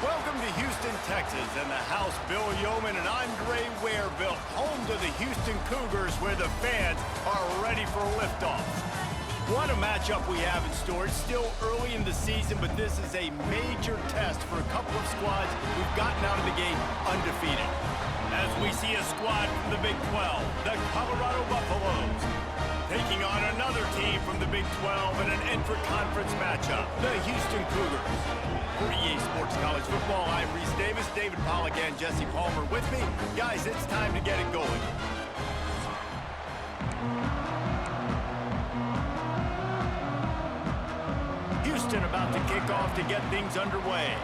Welcome to Houston, Texas, and the house Bill Yeoman and Andre Ware built, home to the Houston Cougars, where the fans are ready for liftoff. What a matchup we have in store. It's still early in the season, but this is a major test for a couple of squads who've gotten out of the gate undefeated. As we see a squad from the Big 12, the Colorado Buffaloes, taking on another team from the Big 12 in an intra-conference matchup, the Houston Cougars. For EA Sports College Football, I'm Reese Davis, David Pollack, and Jesse Palmer with me. Guys, it's time to get it going. Houston about to kick off to get things underway.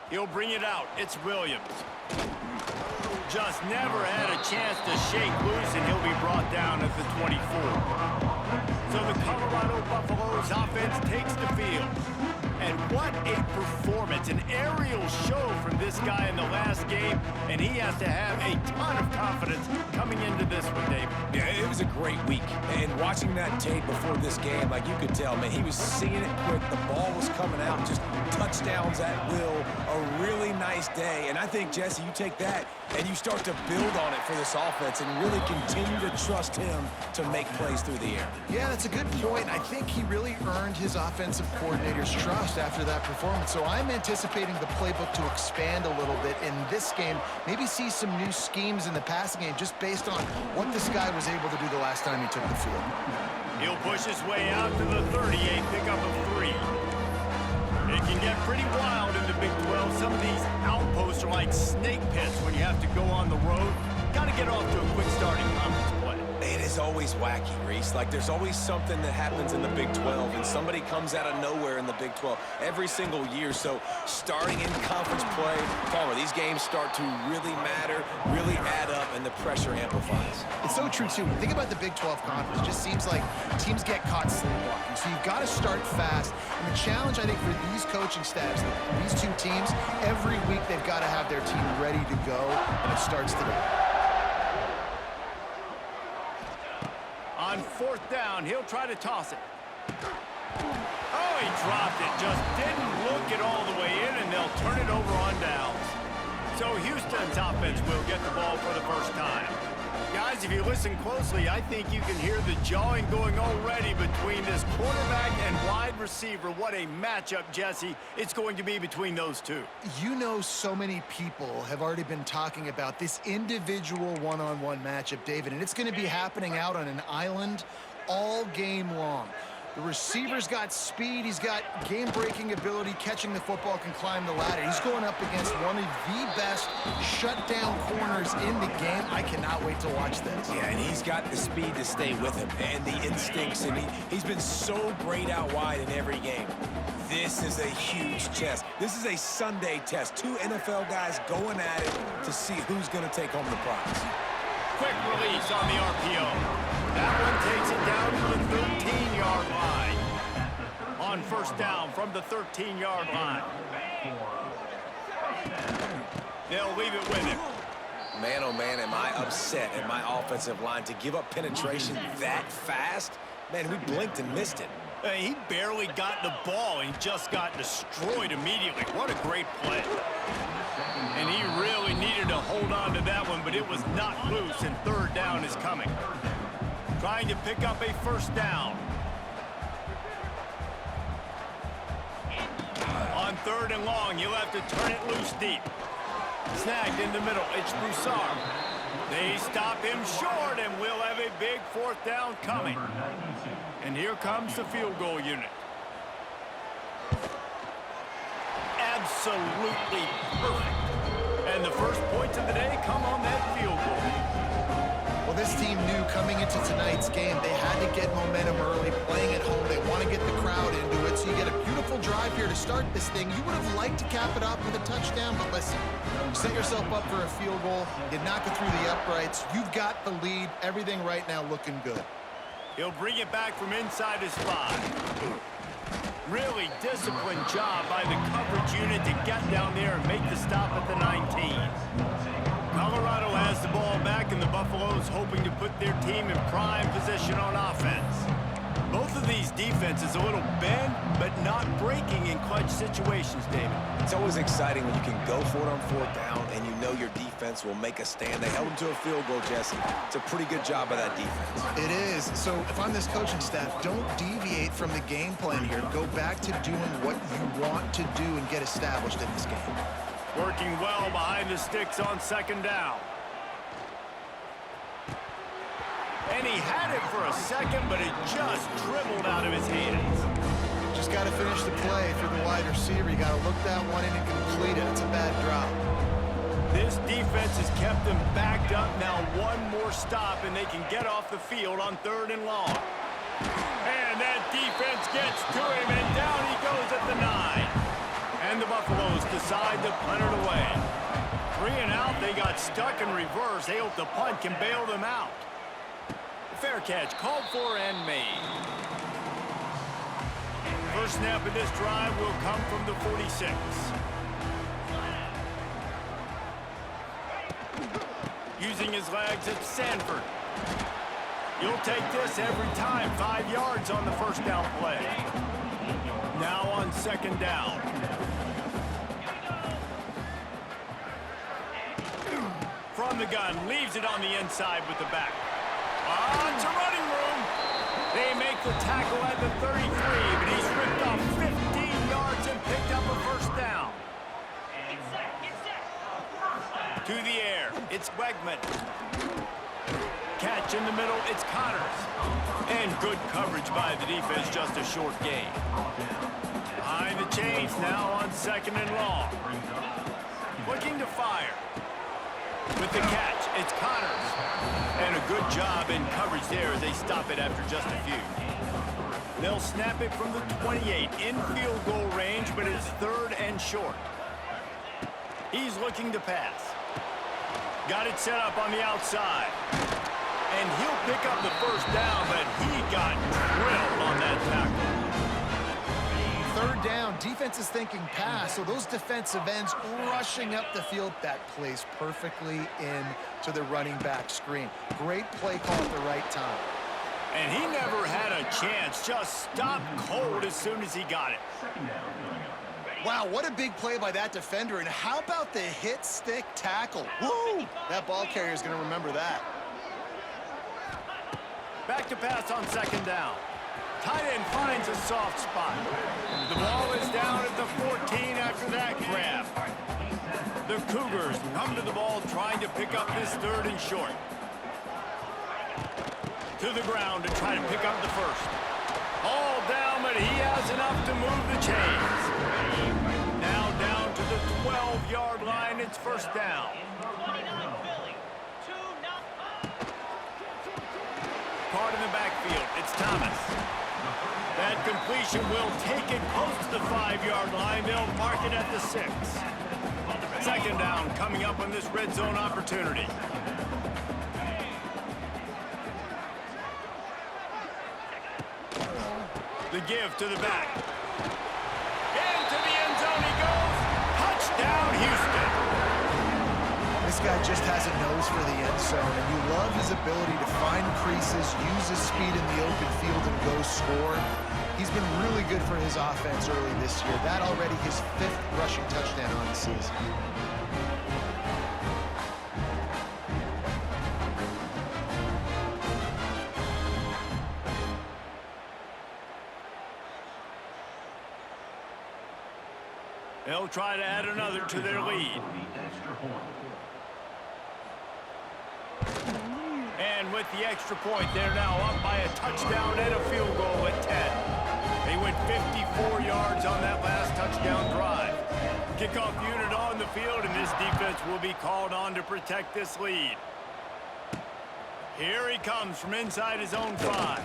He'll bring it out. It's Williams. Just never had a chance to shake loose, and he'll be brought down at the 24. So the Colorado Buffaloes offense takes the field. And what a performance, an aerial show from this guy in the last game, and he has to have a ton of confidence coming into this one, Dave. Yeah, it was a great week, and watching that tape before this game, like you could tell, man, he was seeing it quick, the ball was coming out, just touchdowns at will, a really nice day, and I think, Jesse, you take that and you start to build on it for this offense and really continue to trust him to make plays through the air. Yeah, that's a good point. I think he really earned his offensive coordinator's trust after that performance. So I'm anticipating the playbook to expand a little bit in this game, maybe see some new schemes in the passing game just based on what this guy was able to do the last time he took the field. He'll push his way out to the 38, pickup of 3. It can get pretty wild in the Big 12. Some of these outposts are like snake pits when you have to go on the road. Got to get off to a quick starting conference play. It is always wacky, Reese. Like, there's always something that happens in the Big 12, and somebody comes out of nowhere in the Big 12 every single year. So starting in conference play, Palmer, these games start to really matter, really add up, and the pressure amplifies. It's so true, too. Think about the Big 12 conference. It just seems like teams get caught sleepwalking. So you've got to start fast. And the challenge, I think, for these coaching staffs, these two teams, every week they've got to have their team ready to go, and it starts today. On 4th down, he'll try to toss it. Oh, he dropped it. Just didn't look it all the way in, and they'll turn it over on downs. So Houston's offense will get the ball for the first time. Guys, if you listen closely, I think you can hear the jawing going already between this quarterback and wide receiver. What a matchup, Jesse, it's going to be between those two. You know, so many people have already been talking about this individual one-on-one matchup, David, and it's going to be happening out on an island all game long. The receiver's got speed, he's got game-breaking ability, catching the football, can climb the ladder. He's going up against one of the best shutdown corners in the game. I cannot wait to watch this. Yeah, and he's got the speed to stay with him and the instincts, and he's been so great out wide in every game. This is a huge test. This is a Sunday test. Two NFL guys going at it to see who's going to take home the prize. Quick release on the RPO. That one takes it down to the 13-yard line. On 1st down from the 13-yard line. They'll leave it with him. Man, oh man, am I upset at my offensive line to give up penetration that fast? Man, we blinked and missed it. He barely got the ball, and he just got destroyed immediately. What a great play. And he really needed to hold on to that one, but it was not loose, and 3rd down is coming. Trying to pick up a 1st down. On 3rd and long, he'll have to turn it loose deep. Snagged in the middle, it's Broussard. They stop him short, and we'll have a big 4th down coming. And here comes the field goal unit. Absolutely perfect. And the first points of the day come on that field goal. Well, this team knew coming into tonight's game they had to get momentum early, playing at home. They want to get the crowd into it, so you get a beautiful drive here to start this thing. You would have liked to cap it off with a touchdown, but listen, you set yourself up for a field goal, you knock it through the uprights, you've got the lead, everything right now looking good. He'll bring it back from inside his 5. Really disciplined job by the coverage unit to get down there and make the stop at the 19. Colorado has the ball back, and the Buffaloes hoping to put their team in prime position on offense. Both of these defenses a little bend, but not breaking in clutch situations, David. It's always exciting when you can go for it on fourth down and you know your defense will make a stand. They held them to a field goal, Jesse. It's a pretty good job by that defense. It is. So if I'm this coaching staff, don't deviate from the game plan here. Go back to doing what you want to do and get established in this game. Working well behind the sticks on second down. And he had it for a second, but it just dribbled out of his hands. Just got to finish the play for the wide receiver. You got to look that one in and complete it. It's a bad drop. This defense has kept them backed up. Now one more stop, and they can get off the field on 3rd and long. And that defense gets to him, and down he goes at the 9. And the Buffaloes decide to punt it away. 3 and out, they got stuck in reverse. They hope the punt can bail them out. Fair catch, called for and made. First snap of this drive will come from the 46. Using his legs, it's Sanford. You'll take this every time. 5 yards on the first down play. Now on second down. From the gun, leaves it on the inside with the back. It's a running room. They make the tackle at the 33, but he's ripped off 15 yards and picked up a first down. To the air, it's Wegman. Catch in the middle, it's Connors. And good coverage by the defense, just a short gain. Behind the chains now on 2nd and long. Looking to fire. With the catch, it's Connors. And a good job in coverage there as they stop it after just a few. They'll snap it from the 28 in field goal range, but it's 3rd and short. He's looking to pass. Got it set up on the outside. And he'll pick up the first down, but he got drilled on that tackle. 3rd down, defense is thinking pass, so those defensive ends rushing up the field. That plays perfectly into the running back screen. Great play call at the right time. And he never had a chance, just stopped cold as soon as he got it. Wow, what a big play by that defender, and how about the hit stick tackle? Woo! That ball carrier is going to remember that. Back to pass on second down. Tight end finds a soft spot. The ball is down at the 14 after that grab. The Cougars come to the ball trying to pick up this 3rd and short. To the ground to try to pick up the first. All down, but he has enough to move the chains. Now down to the 12-yard line, it's first down. Part in the backfield, it's Thomas. That completion will take it close to the 5-yard line. They'll mark it at the 6. Second down coming up on this red zone opportunity. The give to the back. Into the end zone he goes. Touchdown, Houston. This guy just has a nose for the end zone, and you love his ability to find creases, use his speed in the open field, and go score. He's been really good for his offense early this year. That already his 5th rushing touchdown on the season. They'll try to add another to their lead. And with the extra point, they're now up by a touchdown and a field goal at 10. They went 54 yards on that last touchdown drive. Kickoff unit on the field, and this defense will be called on to protect this lead. Here he comes from inside his own 5.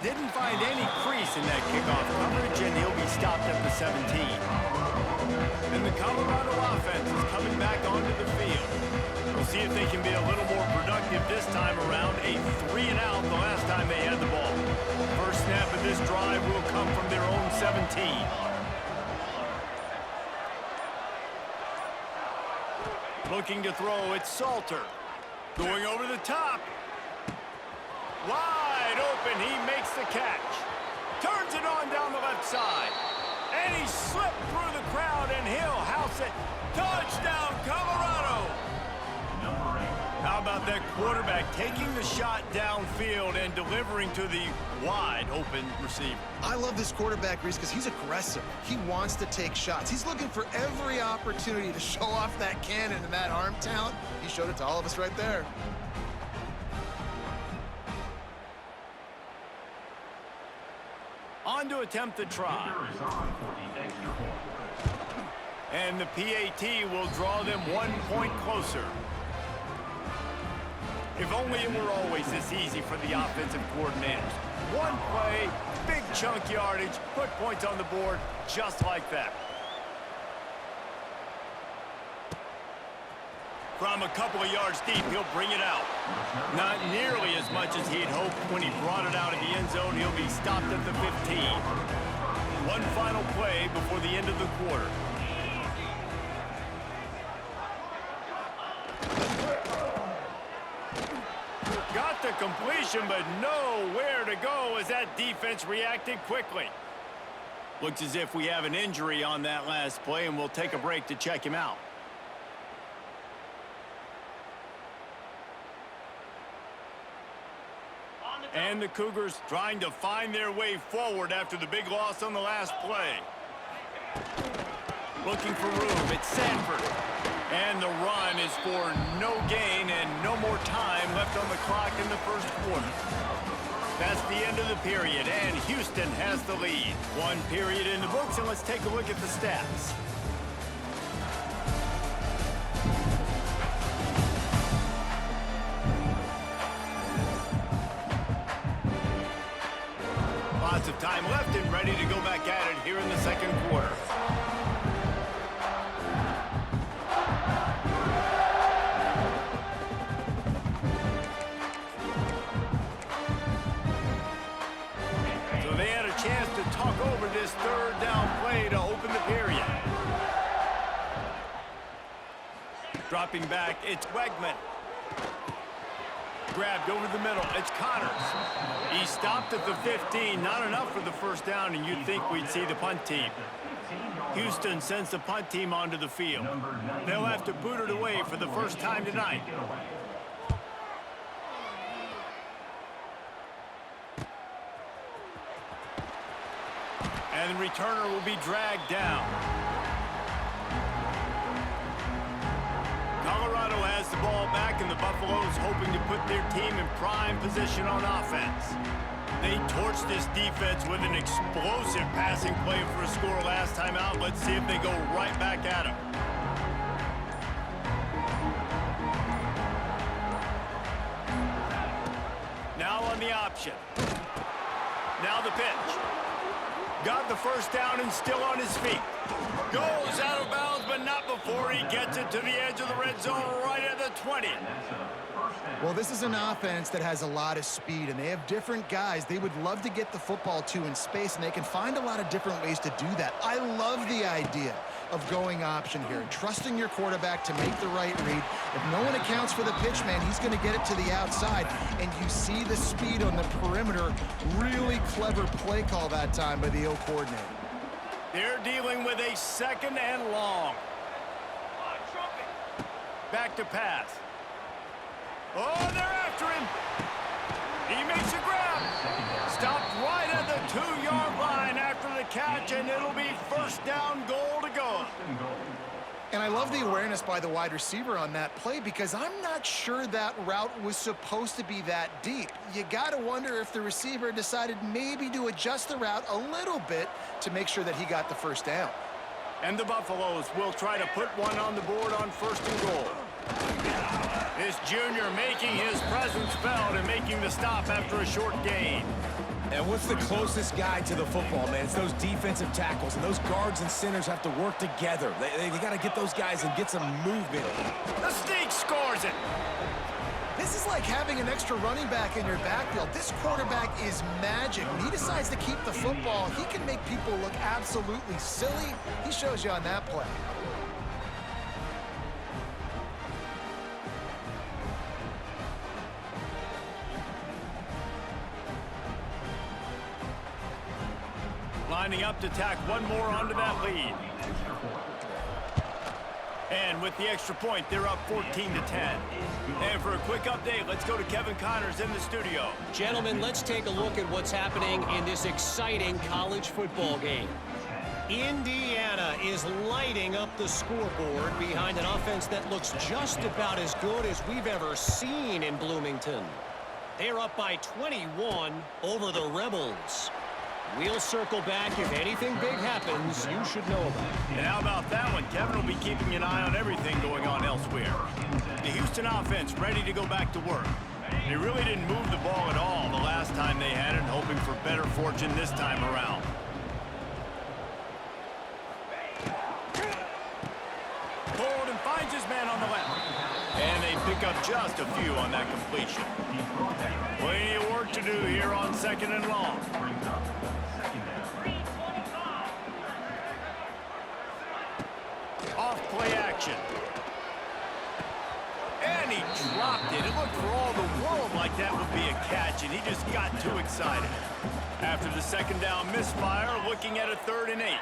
Didn't find any crease in that kickoff coverage, and he'll be stopped at the 17. And the Colorado offense is coming back onto the field. We'll see if they can be a little more productive this time around. A 3 and out the last time they had the ball. First snap of this drive will come from their own 17. Looking to throw, it's Salter. Going over the top. Wide open, he makes the catch. Turns it on down the left side. And he slipped through the crowd, and he'll house it. Touchdown, Colorado! How about that quarterback taking the shot downfield and delivering to the wide open receiver? I love this quarterback, Reese, because he's aggressive. He wants to take shots. He's looking for every opportunity to show off that cannon and that arm talent. He showed it to all of us right there. On to attempt the try. And the PAT will draw them 1 point closer. If only it were always this easy for the offensive coordinators. One play, big chunk yardage, put points on the board just like that. From a couple of yards deep, he'll bring it out. Not nearly as much as he'd hoped when he brought it out of the end zone. He'll be stopped at the 15. One final play before the end of the quarter. Got the completion, but nowhere to go as that defense reacted quickly. Looks as if we have an injury on that last play, and we'll take a break to check him out. And the Cougars trying to find their way forward after the big loss on the last play. Looking for room. It's Sanford. And the run is for no gain and no more time left on the clock in the first quarter. That's the end of the period, and Houston has the lead. One period in the books, and let's take a look at the stats. Lots of time left and ready to go back at it here in the second quarter. So they had a chance to talk over this third down play to open the period. Dropping back, it's Wegman. Grabbed over the middle. It's Connors. He stopped at the 15. Not enough for the first down, and you'd think we'd see the punt team. Houston sends the punt team onto the field. They'll have to boot it away for the first time tonight. And the returner will be dragged down. Colorado has the ball back, and the Buffaloes hoping to put their team in prime position on offense. They torched this defense with an explosive passing play for a score last time out. Let's see if they go right back at him. Now on the option. Now the pitch. Got the first down and still on his feet. Goes out of bounds, but not before he gets it to the edge of the red zone right at the 20. Well, this is an offense that has a lot of speed, and they have different guys they would love to get the football to in space, and they can find a lot of different ways to do that. I love the idea of going option here and trusting your quarterback to make the right read. If no one accounts for the pitch, man, he's going to get it to the outside, and you see the speed on the perimeter. Really clever play call that time by the O coordinator. They're dealing with a second and long. Back to pass. Oh, they're after him. He makes a grab. Stopped right at the 2-yard line after the catch, and it'll be first down, goal to go. And I love the awareness by the wide receiver on that play, because I'm not sure that route was supposed to be that deep. You got to wonder if the receiver decided maybe to adjust the route a little bit to make sure that he got the first down. And the Buffaloes will try to put one on the board on first and goal. This junior making his presence felt and making the stop after a short gain. And what's the closest guy to the football, man? It's those defensive tackles, and those guards and centers have to work together. They got to get those guys and get some movement. The Sneak scores it. This is like having an extra running back in your backfield. This quarterback is magic. When he decides to keep the football, he can make people look absolutely silly. He shows you on that play. lining up to tack one more onto that lead. And with the extra point, they're up 14-10. And for a quick update, let's go to Kevin Connors in the studio. Gentlemen, let's take a look at what's happening in this exciting college football game. Indiana is lighting up the scoreboard behind an offense that looks just about as good as we've ever seen in Bloomington. They're up by 21 over the Rebels. We'll circle back. If anything big happens, you should know about it. And how about that one? Kevin will be keeping an eye on everything going on elsewhere. The Houston offense ready to go back to work. They really didn't move the ball at all the last time they had it, hoping for better fortune this time around. Pulled and finds his man on the left. And they pick up just a few on that completion. Plenty of work to do here on 2nd and long. Off play action. And he dropped it. It looked for all the world like that would be a catch, and he just got too excited. After the 2nd down misfire, looking at a 3rd and 8.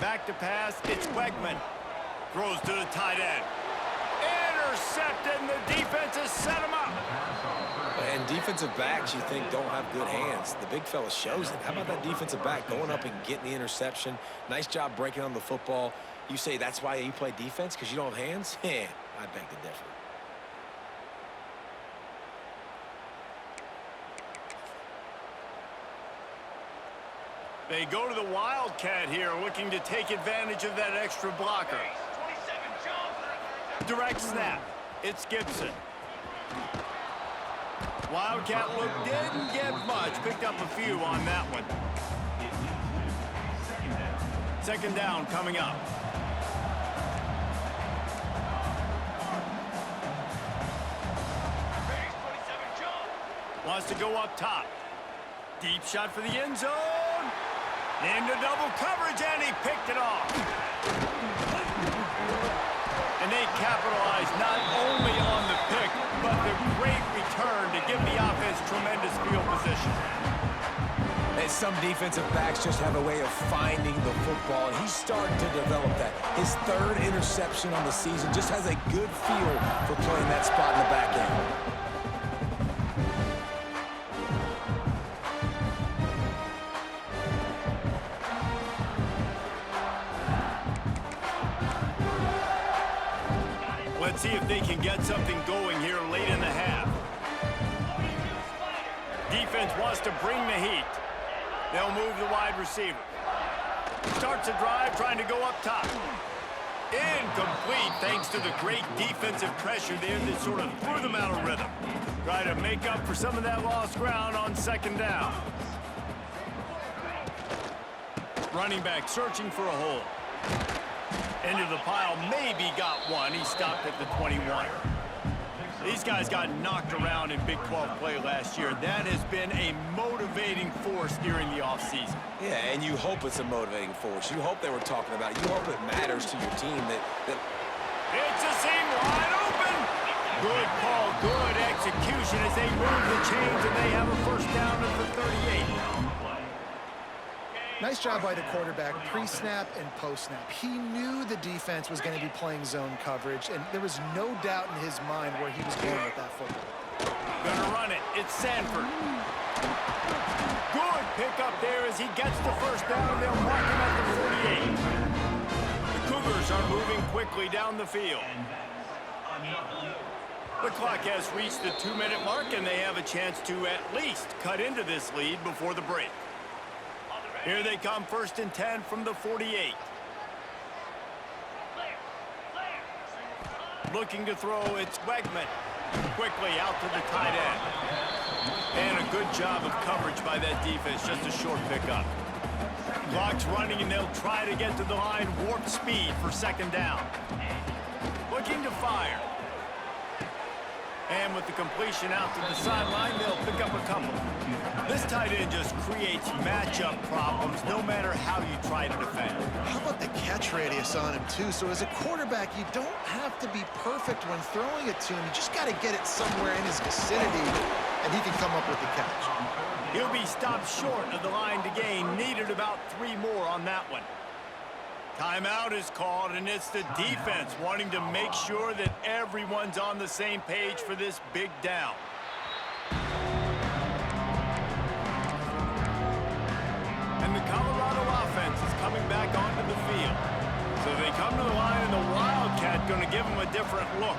Back to pass, it's Wegman. Throws to the tight end. Intercepted, and the defense has set him up. And defensive backs, you think, don't have good hands. The big fella shows it. How about that defensive back going up and getting the interception? Nice job breaking on the football. You say that's why you play defense, because you don't have hands? Yeah, I beg to differ. They go to the Wildcat here, looking to take advantage of that extra blocker. Direct snap. It's Gibson. Wildcat look didn't get much. Picked up a few on that one. 2nd down coming up. Wants to go up top. Deep shot for the end zone. Into double coverage, and he picked it off. And they capitalized not only on the pick, but the great return to give the offense tremendous field position. And some defensive backs just have a way of finding the football, and he's starting to develop that. His 3rd interception on the season just has a good feel for playing that spot in the back end. Let's see if they can get something going here late in the half. Defense wants to bring the heat. They'll move the wide receiver. Starts a drive trying to go up top. Incomplete thanks to the great defensive pressure there that sort of threw them out of rhythm. Try to make up for some of that lost ground on 2nd down. Running back searching for a hole. Into the pile, maybe got one. He stopped at the 21. These guys got knocked around in Big 12 play last year. That has been a motivating force during the offseason. Yeah, and you hope it's a motivating force. You hope they were talking about it. You hope it matters to your team that... It's a seam wide open. Good call, good execution as they move the chains, and they have a 1st down at the 38. Nice job by the quarterback, pre-snap and post-snap. He knew the defense was going to be playing zone coverage, and there was no doubt in his mind where he was going with that football. Gonna run it. It's Sanford. Good pickup there as he gets the 1st down, and they'll mark him at the 48. The Cougars are moving quickly down the field. The clock has reached the 2-minute mark, and they have a chance to at least cut into this lead before the break. Here they come, 1st and 10 from the 48. Looking to throw, it's Wegman. Quickly out to the tight end. And a good job of coverage by that defense, just a short pickup. Clock's running, and they'll try to get to the line, warp speed for 2nd down. Looking to fire. And with the completion out to the sideline, they'll pick up a couple. This tight end just creates matchup problems no matter how you try to defend. How about the catch radius on him, too? So as a quarterback, you don't have to be perfect when throwing it to him. You just got to get it somewhere in his vicinity, and he can come up with the catch. He'll be stopped short of the line to gain. Needed about 3 more on that one. Timeout is called, and it's the defense wanting to make sure that everyone's on the same page for this big down. And the Colorado offense is coming back onto the field. So they come to the line, and the Wildcat going to give them a different look.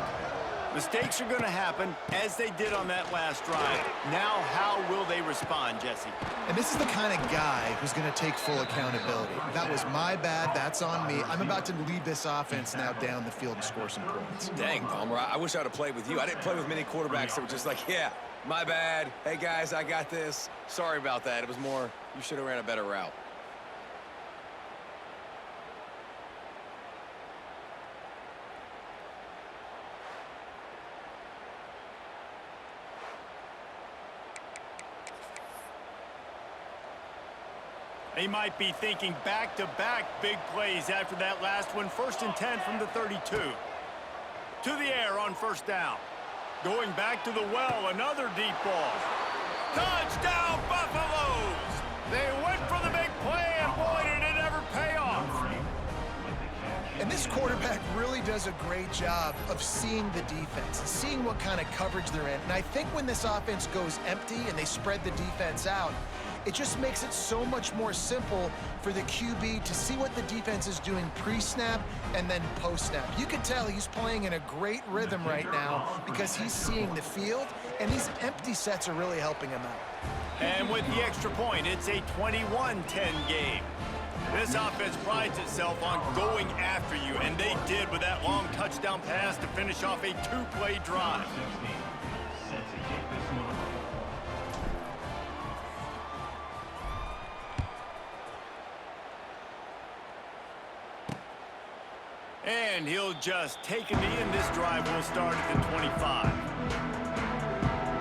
Mistakes are going to happen, as they did on that last drive. Now, how will they respond, Jesse? And this is the kind of guy who's going to take full accountability. That was my bad. That's on me. I'm about to lead this offense now down the field and score some points. Dang, Palmer, I wish I'd have played with you. I didn't play with many quarterbacks that were just like, yeah, my bad. Hey, guys, I got this. Sorry about that. It was more, you should have ran a better route. They might be thinking back-to-back big plays after that last one. 1st and 10 from the 32. To the air on 1st down. Going back to the well, another deep ball. Touchdown, Buffaloes! They went for the big play, and boy, did it ever pay off. And this quarterback really does a great job of seeing the defense, seeing what kind of coverage they're in. And I think when this offense goes empty and they spread the defense out, it just makes it so much more simple for the QB to see what the defense is doing pre-snap and then post-snap. You can tell he's playing in a great rhythm right now because he's seeing the field, and these empty sets are really helping him out. And with the extra point, it's a 21-10 game. This offense prides itself on going after you, and they did with that long touchdown pass to finish off a 2-play drive. And he'll just take a knee, and this drive will start at the 25.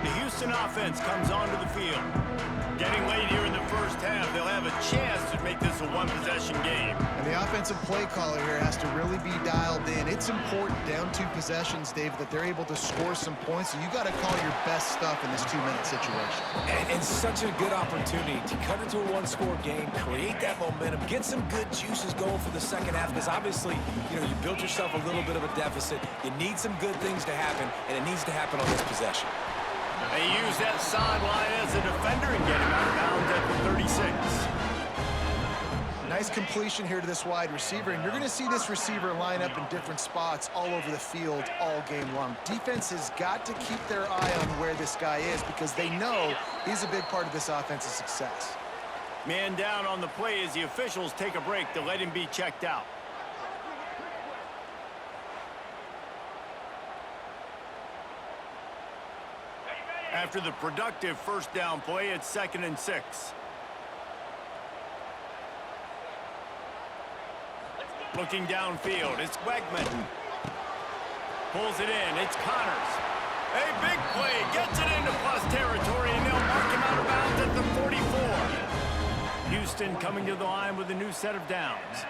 The Houston offense comes onto the field. Getting late here in the first half, they'll have a chance to make this a one-possession game. And the offensive play caller here has to really be dialed in. It's important down 2 possessions, Dave, that they're able to score some points. So you got to call your best stuff in this 2-minute situation. And such a good opportunity to cut into a 1-score game, create that momentum, get some good juices going for the second half, because obviously, you built yourself a little bit of a deficit. You need some good things to happen, and it needs to happen on this possession. They use that sideline as a defender and get him out of bounds at the 36. Nice completion here to this wide receiver, and you're going to see this receiver line up in different spots all over the field all game long. Defense has got to keep their eye on where this guy is because they know he's a big part of this offense's success. Man down on the play as the officials take a break to let him be checked out. After the productive 1st down play, it's 2nd and 6. Looking downfield, it's Wegman. Pulls it in, it's Connors. A big play, gets it into plus territory, and they'll mark him out of bounds at the 44. Houston coming to the line with a new set of downs.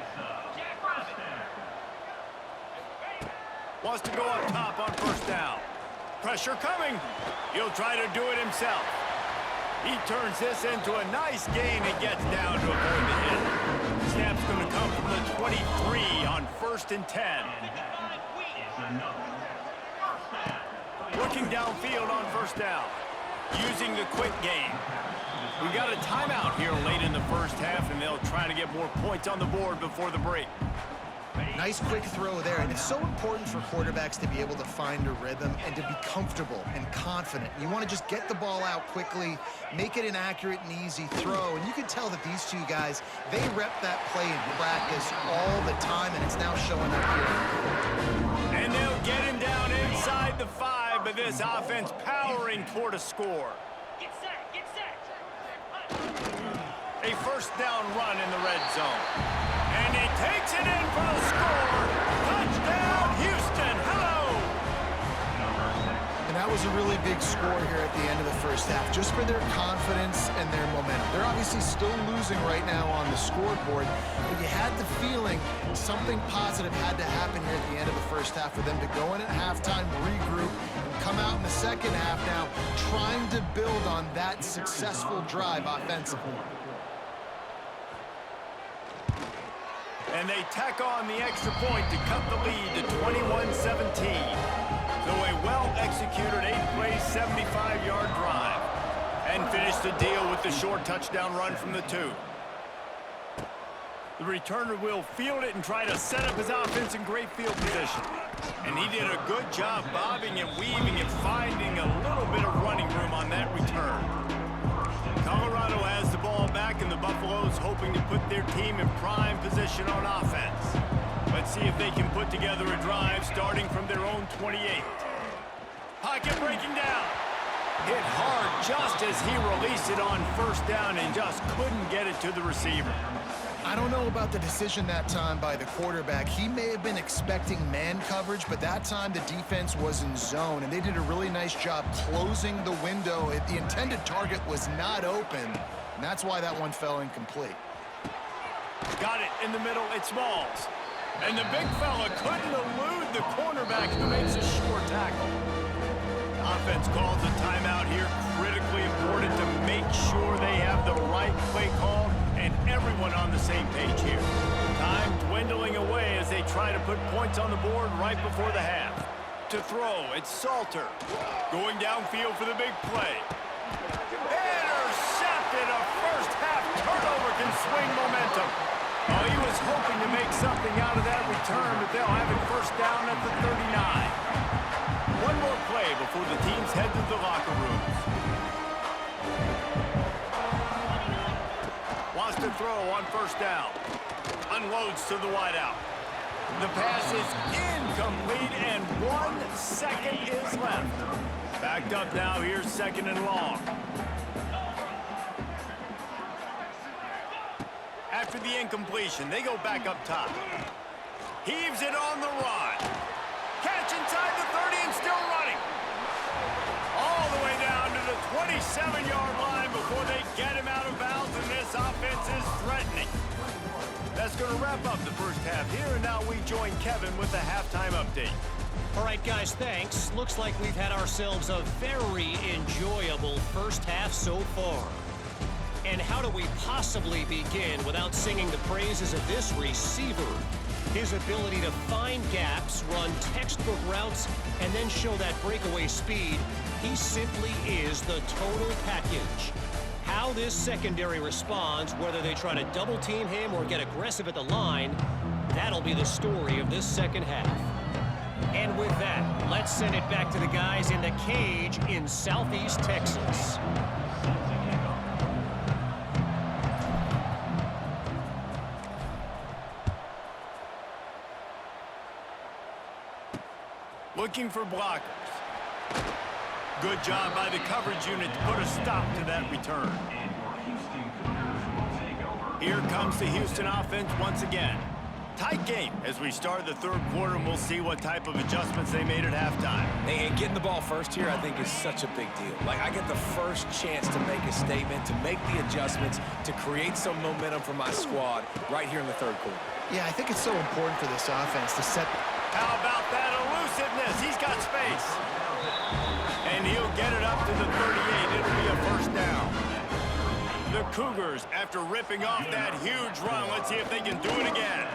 Wants to go up top on 1st down. Pressure coming. He'll try to do it himself. He turns this into a nice gain and gets down to avoid the hit. Snap's going to come from the 23 on 1st and 10. Looking downfield on 1st down. Using the quick game. We got a timeout here late in the first half, and they'll try to get more points on the board before the break. Nice quick throw there, and it's so important for quarterbacks to be able to find a rhythm and to be comfortable and confident. You want to just get the ball out quickly, make it an accurate and easy throw, and you can tell that these 2 guys, they rep that play in practice all the time, and it's now showing up here. And they'll get him down inside the 5, but this offense powering toward a score. Get set, get set. A 1st down run in the red zone. And he takes it in for the score. Touchdown, Houston. Hello. And that was a really big score here at the end of the first half, just for their confidence and their momentum. They're obviously still losing right now on the scoreboard, but you had the feeling something positive had to happen here at the end of the first half for them to go in at halftime, regroup, and come out in the second half now trying to build on that successful drive offensively. And they tack on the extra point to cut the lead to 21-17. So a well-executed 8-play, 75-yard drive. And finish the deal with the short touchdown run from the 2. The returner will field it and try to set up his offense in great field position. And he did a good job bobbing and weaving and finding a little bit of running room on that return. Colorado has the ball back, and the Buffaloes hoping to put their team in prime position on offense. Let's see if they can put together a drive starting from their own 28. Pocket breaking down. Hit hard just as he released it on first down and just couldn't get it to the receiver. I don't know about the decision that time by the quarterback. He may have been expecting man coverage, but that time the defense was in zone, and they did a really nice job closing the window. The intended target was not open, and that's why that one fell incomplete. Got it in the middle. It's Smalls. And the big fella couldn't elude the cornerback who makes a short tackle. Offense calls a timeout here. Critically important to make sure they have the right play call and everyone on the same page here. Time dwindling away as they try to put points on the board right before the half. To throw, it's Salter. Going downfield for the big play. Intercepted. A first half turnover can swing momentum. Oh, he was hoping to make something out of that return, but they'll have it first down at the 39. One more play before the teams head to the locker rooms. Wants to throw on first down. Unloads to the wideout. The pass is incomplete, and 1 second is left. Backed up now. Here's second and long. After the incompletion, they go back up top. Heaves it on the run. Catch inside the 30 and still running. All the way down to the 27-yard line before they get him out of bounds, and this offense is threatening. That's going to wrap up the first half here, and now we join Kevin with the halftime update. All right, guys, thanks. Looks like we've had ourselves a very enjoyable first half so far. And how do we possibly begin without singing the praises of this receiver? His ability to find gaps, run textbook routes, and then show that breakaway speed. He simply is the total package. How this secondary responds, whether they try to double team him or get aggressive at the line, that'll be the story of this second half. And with that, let's send it back to the guys in the cage in Southeast Texas. Looking for blockers. Good job by the coverage unit to put a stop to that return. Here comes the Houston offense once again. Tight game as we start the third quarter, and we'll see what type of adjustments they made at halftime. And getting the ball first here, I think, is such a big deal. Like, I get the first chance to make a statement, to make the adjustments, to create some momentum for my squad right here in the third quarter. Yeah, I think it's so important for this offense to set. How about that elusiveness? He's got space. And he'll get it up to the 38. It'll be a first down. The Cougars, after ripping off that huge run, let's see if they can do it again.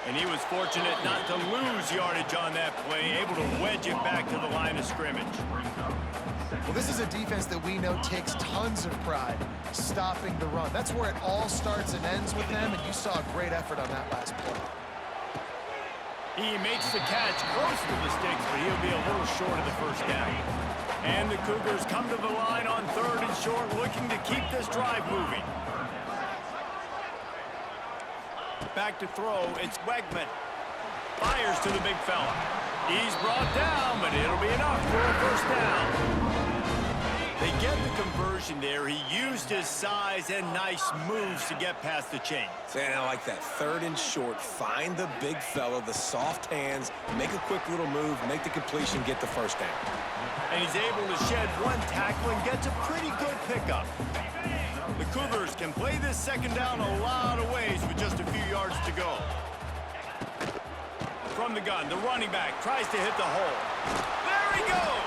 And he was fortunate not to lose yardage on that play, able to wedge it back to the line of scrimmage. Well, this is a defense that we know takes tons of pride stopping the run. That's where it all starts and ends with them, and you saw a great effort on that last play. He makes the catch close to the sticks, but he'll be a little short of the first down. And the Cougars come to the line on third and short, looking to keep this drive moving. Back to throw, it's Wegman. Fires to the big fella. He's brought down, but it'll be enough for a first down. They get the conversion there. He used his size and nice moves to get past the chains. And I like that. 3rd and short. Find the big fella, the soft hands, make a quick little move, make the completion, get the first down. And he's able to shed one tackle and gets a pretty good pickup. The Cougars can play this second down a lot of ways with just a few yards to go. From the gun, the running back tries to hit the hole. There he goes!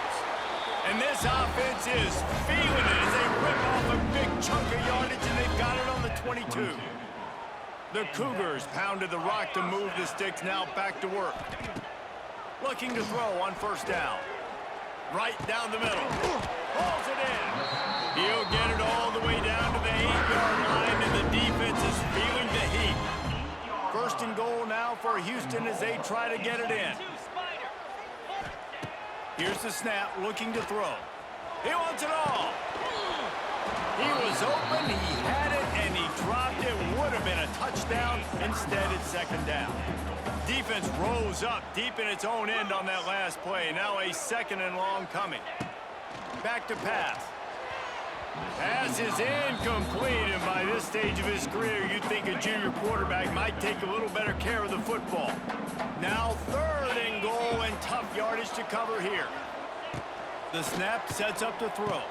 And this offense is feeling it as they rip off a big chunk of yardage, and they've got it on the 22. The Cougars pounded the rock to move the sticks, now back to work. Looking to throw on first down. Right down the middle. Pulls it in. He'll get it all the way down to the 8-yard line, and the defense is feeling the heat. 1st and goal now for Houston as they try to get it in. Here's the snap, looking to throw. He wants it all. He was open, he had it, and he dropped it. Would have been a touchdown. Instead, it's second down. Defense rose up deep in its own end on that last play. Now a 2nd and long coming. Back to pass. Pass is incomplete, and by this stage of his career, you'd think a junior quarterback might take a little better care of the football. Now 3rd and goal, and tough yardage to cover here. The snap sets up the throw.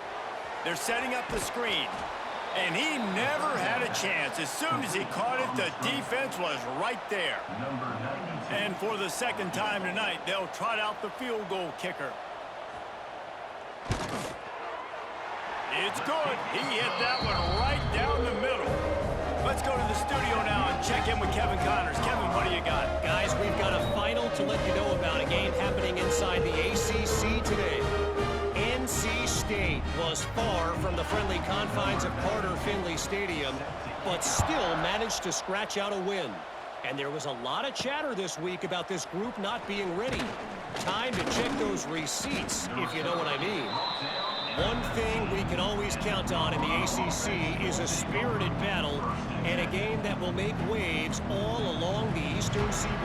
They're setting up the screen, and he never had a chance. As soon as he caught it, the defense was right there. And for the 2nd time tonight, they'll trot out the field goal kicker. It's good. He hit that one right down the middle. Let's go to the studio now and check in with Kevin Connors. Kevin, what do you got? Guys, we've got a final to let you know about, a game happening inside the ACC today. NC State was far from the friendly confines of Carter Finley Stadium, but still managed to scratch out a win. And there was a lot of chatter this week about this group not being ready. Time to check those receipts, if you know what I mean. One thing we can always count on in the ACC is a spirited battle and a game that will make waves all along the Eastern Seaboard.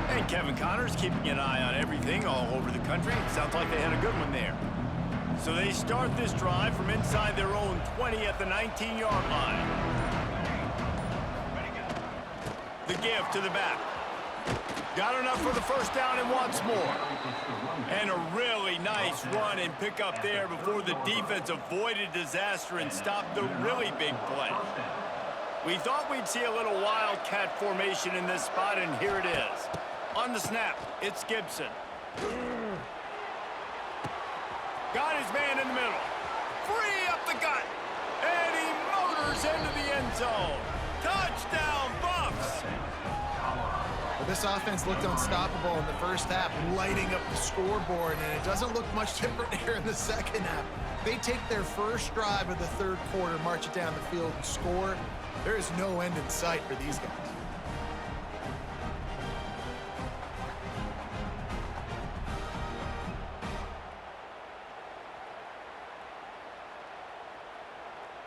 And Kevin Connors keeping an eye on everything all over the country. It sounds like they had a good one there. So they start this drive from inside their own 20 at the 19-yard line. The give to the back. Got enough for the first down and wants more. And a really nice run and pick up there before the defense avoided disaster and stopped the really big play. We thought we'd see a little wildcat formation in this spot, and here it is. On the snap, it's Gibson. Got his man in the middle. Free up the gut. And he motors into the end zone. Touchdown, Buffs! Well, this offense looked unstoppable in the first half, lighting up the scoreboard, and it doesn't look much different here in the second half. They take their first drive of the 3rd quarter, march it down the field, and score. There is no end in sight for these guys.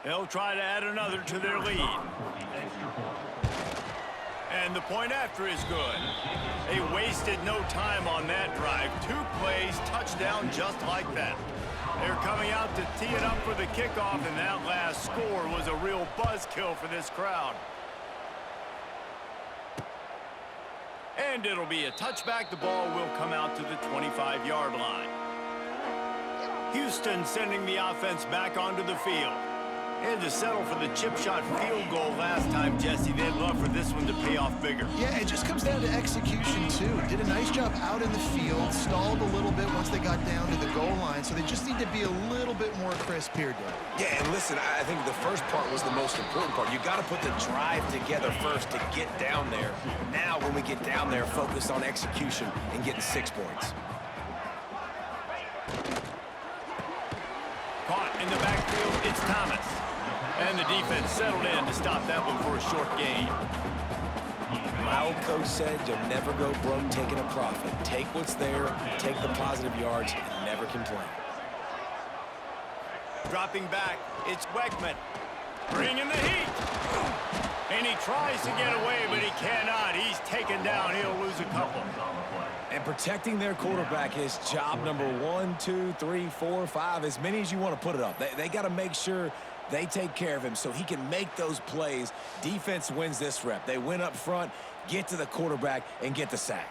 They'll try to add another to their lead. And the point after is good. They wasted no time on that drive. 2 plays, touchdown just like that. They're coming out to tee it up for the kickoff, and that last score was a real buzzkill for this crowd. And it'll be a touchback. The ball will come out to the 25-yard line. Houston sending the offense back onto the field. And to settle for the chip shot field goal last time, Jesse, they'd love for this one to pay off bigger. Yeah, it just comes down to execution, too. Did a nice job out in the field, stalled a little bit once they got down to the goal line, so they just need to be a little bit more crisp here, Dave. Yeah, and listen, I think the first part was the most important part. You got to put the drive together first to get down there. Now, when we get down there, focus on execution and getting 6 points. Caught in the backfield, it's Thomas. And the defense settled in to stop that one for a short gain. My old coach said you'll never go broke taking a profit. Take what's there, take the positive yards, and never complain. Dropping back, it's Wegman. Bringing the heat. And he tries to get away, but he cannot. He's taken down. He'll lose a couple. And protecting their quarterback is job number 1, 2, 3, 4, 5, as many as you want to put it up. They got to make sure they take care of him so he can make those plays. Defense wins this rep. They win up front, get to the quarterback, and get the sack.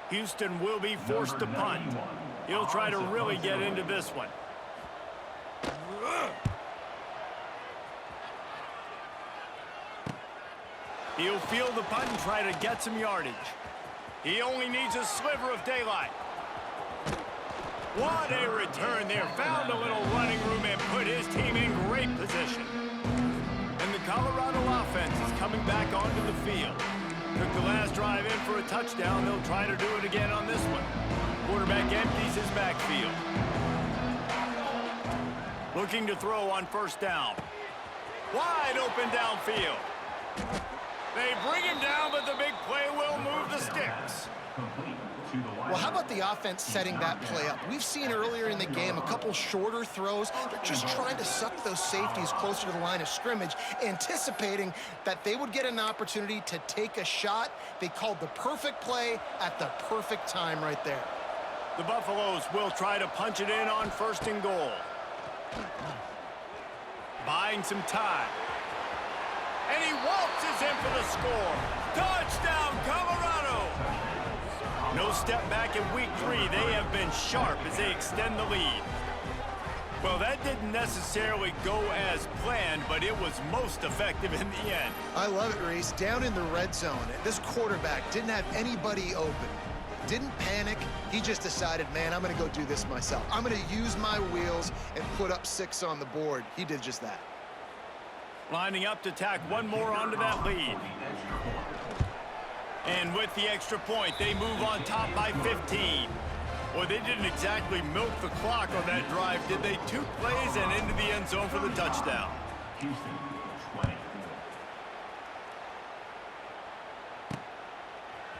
Houston will be forced to punt. He'll try to really get into this one. He'll field the punt and try to get some yardage. He only needs a sliver of daylight. What a return there. Found a little running room and put his team in great position. And the Colorado offense is coming back onto the field. Took the last drive in for a touchdown. They'll try to do it again on this one. Quarterback empties his backfield. Looking to throw on first down. Wide open downfield. They bring him down, but the big play will move the sticks. Well, how about the offense setting that play up? We've seen earlier in the game a couple shorter throws. They're just trying to suck those safeties closer to the line of scrimmage, anticipating that they would get an opportunity to take a shot. They called the perfect play at the perfect time right there. The Buffaloes will try to punch it in on first and goal. Buying some time. And he waltzes in for the score. Touchdown, Colorado! No step back in week 3. They have been sharp as they extend the lead. Well, that didn't necessarily go as planned, but it was most effective in the end. I love it, Reese. Down in the red zone, this quarterback didn't have anybody open. Didn't panic. He just decided, man, I'm going to go do this myself. I'm going to use my wheels and put up 6 on the board. He did just that. Lining up to tack one more onto that lead. And with the extra point, they move on top by 15. Boy, they didn't exactly milk the clock on that drive, did they? 2 plays and into the end zone for the touchdown.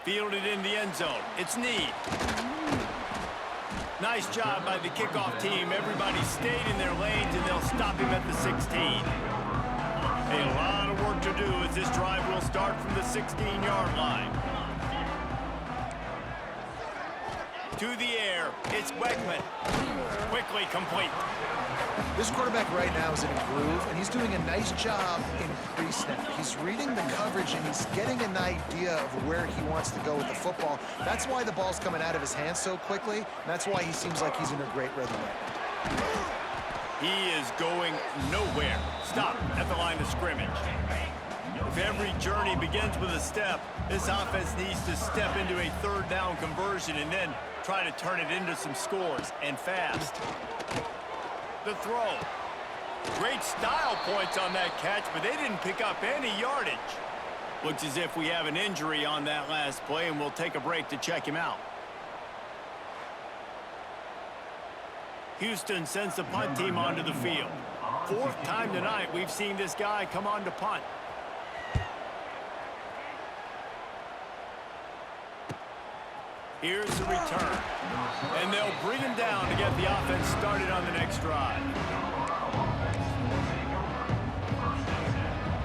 Fielded in the end zone. It's Need. Nice job by the kickoff team. Everybody stayed in their lanes, and they'll stop him at the 16. A lot of work to do as this drive will start from the 16-yard line. To the air, it's Wegman. Quickly complete. This quarterback right now is in a groove, and he's doing a nice job in pre-snap. He's reading the coverage, and he's getting an idea of where he wants to go with the football. That's why the ball's coming out of his hands so quickly, and that's why he seems like he's in a great rhythm right now. He is going nowhere. Stop at the line of scrimmage. If every journey begins with a step, this offense needs to step into a third down conversion and then try to turn it into some scores, and fast. The throw. Great style points on that catch, but they didn't pick up any yardage. Looks as if we have an injury on that last play, and we'll take a break to check him out. Houston sends the punt team onto the field. 4th time tonight we've seen this guy come on to punt. Here's the return. And they'll bring him down to get the offense started on the next drive.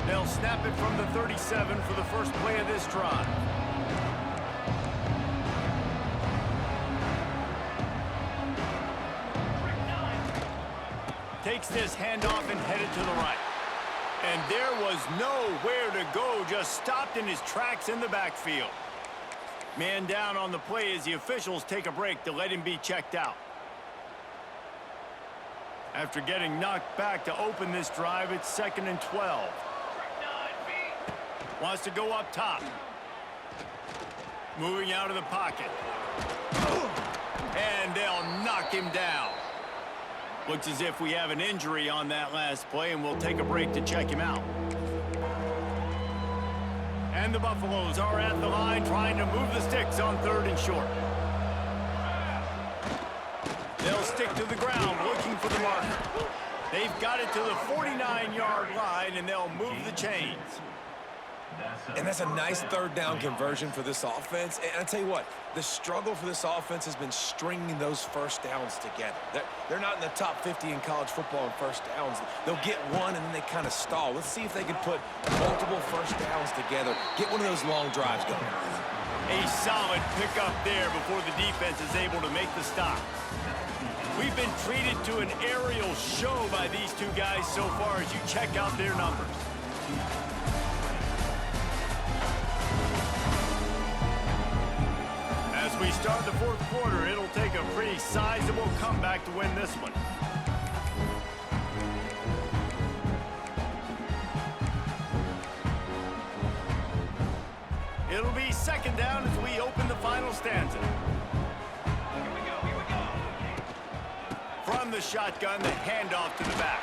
They'll snap it from the 37 for the first play of this drive. Takes this handoff and headed to the right. And there was nowhere to go, just stopped in his tracks in the backfield. Man down on the play as the officials take a break to let him be checked out. After getting knocked back to open this drive, it's 2nd and 12. Wants to go up top. Moving out of the pocket. And they'll knock him down. Looks as if we have an injury on that last play, and we'll take a break to check him out. And the Buffaloes are at the line trying to move the sticks on 3rd and short. They'll stick to the ground looking for the marker. They've got it to the 49-yard line, and they'll move the chains. And that's a nice third down conversion for this offense. And I tell you what, the struggle for this offense has been stringing those first downs together. They're not in the top 50 in college football in first downs. They'll get one, and then they kind of stall. Let's see if they can put multiple first downs together, get one of those long drives going. A solid pickup there before the defense is able to make the stop. We've been treated to an aerial show by these two guys so far as you check out their numbers. As we start the fourth quarter, it'll take a pretty sizable comeback to win this one. It'll be second down as we open the final stanza. From the shotgun, the handoff to the back.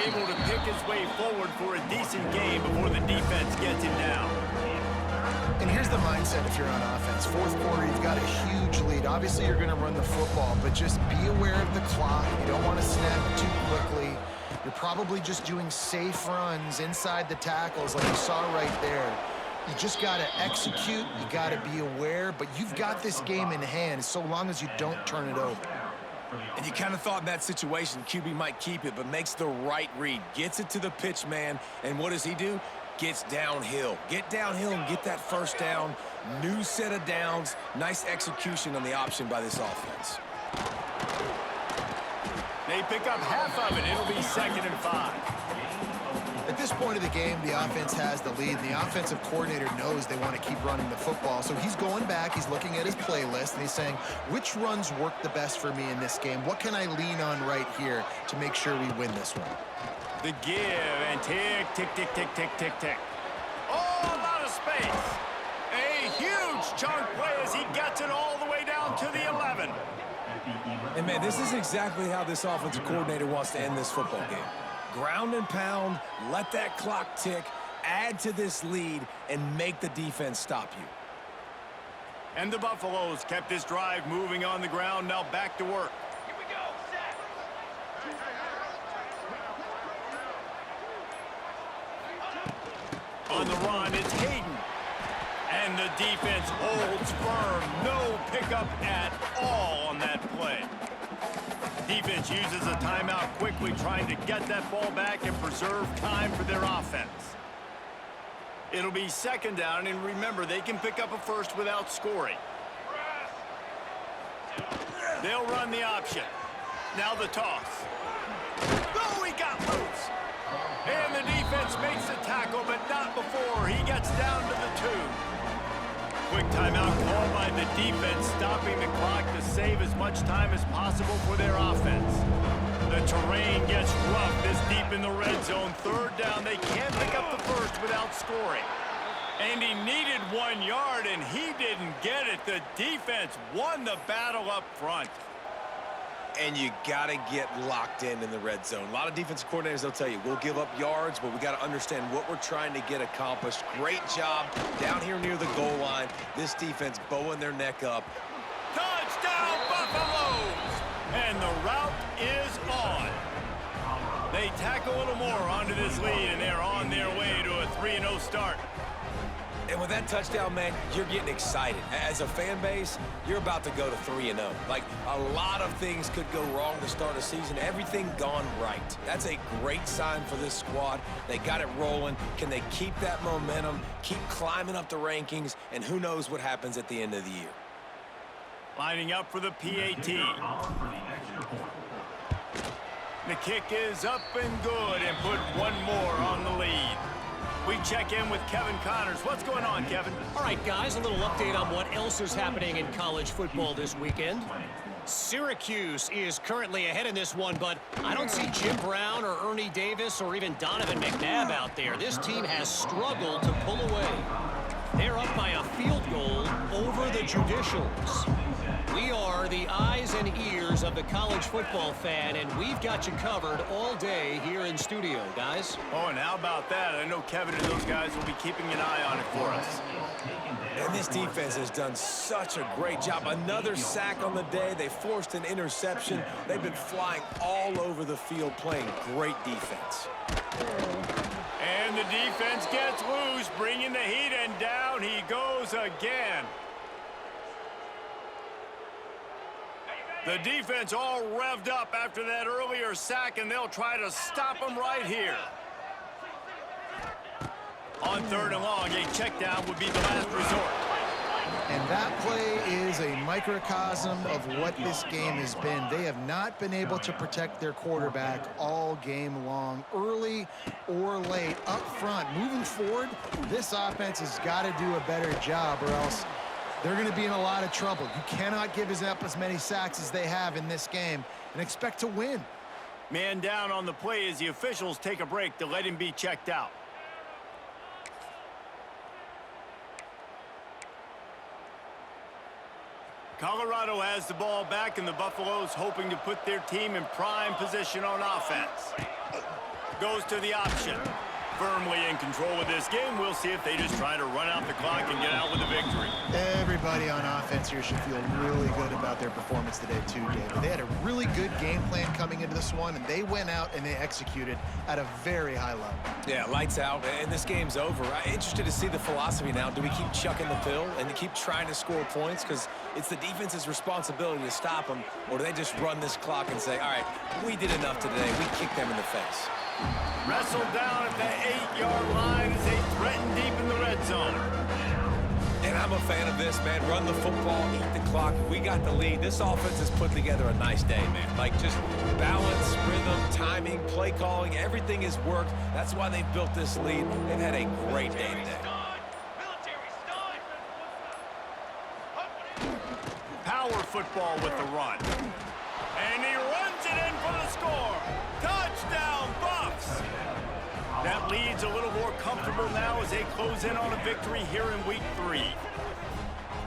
Able to pick his way forward for a decent gain before the defense gets him down. And here's the mindset if you're on offense. Fourth quarter, you've got a huge lead. Obviously, you're going to run the football, but just be aware of the clock. You don't want to snap it too quickly. You're probably just doing safe runs inside the tackles like you saw right there. You just got to execute. You got to be aware, but you've got this game in hand so long as you don't turn it over. And you kind of thought in that situation QB might keep it, but makes the right read. Gets it to the pitch man, and what does he do? Gets downhill. Get downhill and get that first down. New set of downs. Nice execution on the option by this offense. They pick up half of it. It'll be 2nd and 5. At this point of the game, the offense has the lead. The offensive coordinator knows they want to keep running the football. So he's going back, he's looking at his playlist, and he's saying, which runs work the best for me in this game? What can I lean on right here to make sure we win this one? The give and tick, tick, tick, tick, tick, tick, tick. Oh, a lot of space. A huge chunk play as he gets it all the way down to the 11. And, man, this is exactly how this offensive coordinator wants to end this football game. Ground and pound, let that clock tick, add to this lead, and make the defense stop you. And the Buffaloes kept this drive moving on the ground. Now back to work. Here we go. Set. On the run, it's Hayden. And the defense holds firm. No pickup at all on that play. Defense uses a timeout quickly, trying to get that ball back and preserve time for their offense. It'll be 2nd down, and remember, they can pick up a first without scoring. They'll run the option. Now the toss. Oh, he got loose. And the defense makes the tackle, but not before he gets down to the 2. Quick timeout called by the defense, stopping the clock to save as much time as possible for their offense. The terrain gets rough this deep in the red zone. 3rd down, they can't pick up the first without scoring. And he needed 1 yard, and he didn't get it. The defense won the battle up front. And you got to get locked in the red zone. A lot of defensive coordinators, they'll tell you, we'll give up yards, but we got to understand what we're trying to get accomplished. Great job down here near the goal line. This defense bowing their neck up. Touchdown, Buffaloes! And the route is on. They tack a little more onto this lead, and they're on their way to a 3-0 start. And with that touchdown, man, you're getting excited. As a fan base, you're about to go to 3-0. Like, a lot of things could go wrong to start a season. Everything gone right. That's a great sign for this squad. They got it rolling. Can they keep that momentum, keep climbing up the rankings, and who knows what happens at the end of the year? Lining up for the PAT. The kick is up and good, and put one more on the lead. We check in with Kevin Connors. What's going on, Kevin? All right, guys, a little update on what else is happening in college football this weekend. Syracuse is currently ahead in this one, but I don't see Jim Brown or Ernie Davis or even Donovan McNabb out there. This team has struggled to pull away. They're up by a field goal over the Judicials. We are the eyes and ears of the college football fan, and we've got you covered all day here in studio, guys. Oh, and how about that? I know Kevin and those guys will be keeping an eye on it for us. And this defense has done such a great job. Another sack on the day. They forced an interception. They've been flying all over the field playing great defense. And And the defense gets loose, bringing the heat, and down he goes again. The defense all revved up after that earlier sack, and they'll try to stop him right here. On 3rd and long, a check down would be the last resort. And that play is a microcosm of what this game has been. They have not been able to protect their quarterback all game long, early or late, up front. Moving forward, this offense has got to do a better job, or else they're going to be in a lot of trouble. You cannot give up as many sacks as they have in this game and expect to win. Man down on the play as the officials take a break to let him be checked out. Colorado has the ball back, and the Buffaloes hoping to put their team in prime position on offense. Goes to the option. Firmly in control of this game. We'll see if they just try to run out the clock and get out with a victory. Everybody on offense here should feel really good about their performance today too, David. They had a really good game plan coming into this one, and they went out and they executed at a very high level. Yeah, lights out, and this game's over. I'm interested to see the philosophy now. Do we keep chucking the pill and keep trying to score points? Because it's the defense's responsibility to stop them, or do they just run this clock and say, all right, we did enough today. We kicked them in the face. Wrestled down at the 8-yard line as they threaten deep in the red zone. And I'm a fan of this, man. Run the football, eat the clock. We got the lead. This offense has put together a nice day, man. Like, just balance, rhythm, timing, play calling, everything has worked. That's why they've built this lead. They've had a great day today. Power football with the run. And he runs it in for the score. Touchdown, Buffs! That lead's a little more comfortable now as they close in on a victory here in Week 3.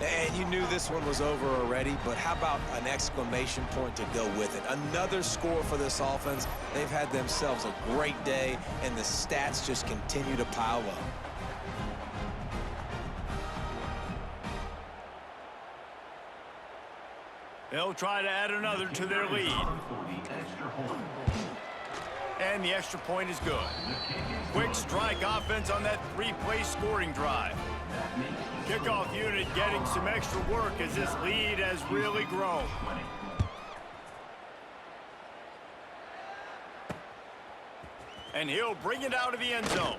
And you knew this one was over already, but how about an exclamation point to go with it? Another score for this offense. They've had themselves a great day, and the stats just continue to pile up. They'll try to add another to their lead. And the extra point is good. Quick strike offense on that 3-play scoring drive. Kickoff unit getting some extra work as this lead has really grown. And he'll bring it out of the end zone.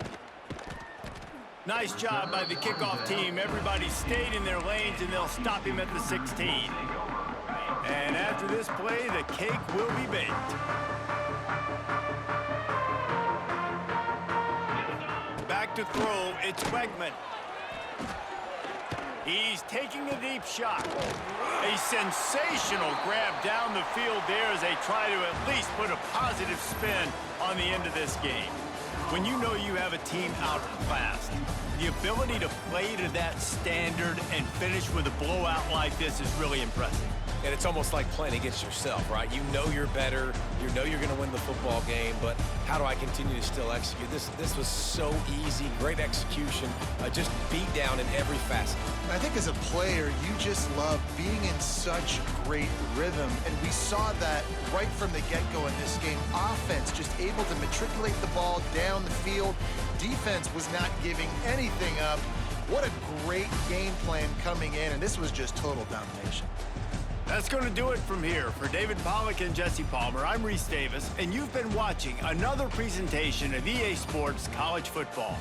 Nice job by the kickoff team. Everybody stayed in their lanes, and they'll stop him at the 16. And after this play, the cake will be baked. Back to throw, it's Wegman. He's taking a deep shot. A sensational grab down the field there as they try to at least put a positive spin on the end of this game. When you know you have a team outclassed, the ability to play to that standard and finish with a blowout like this is really impressive. And it's almost like playing against yourself, right? You know you're better. You know you're going to win the football game, but how do I continue to still execute? This was so easy, great execution, just beat down in every facet. I think as a player, you just love being in such great rhythm, and we saw that right from the get-go in this game. Offense just able to matriculate the ball down the field. Defense was not giving anything up. What a great game plan coming in, and this was just total domination. That's going to do it from here. For David Pollack and Jesse Palmer, I'm Reese Davis, and you've been watching another presentation of EA Sports College Football.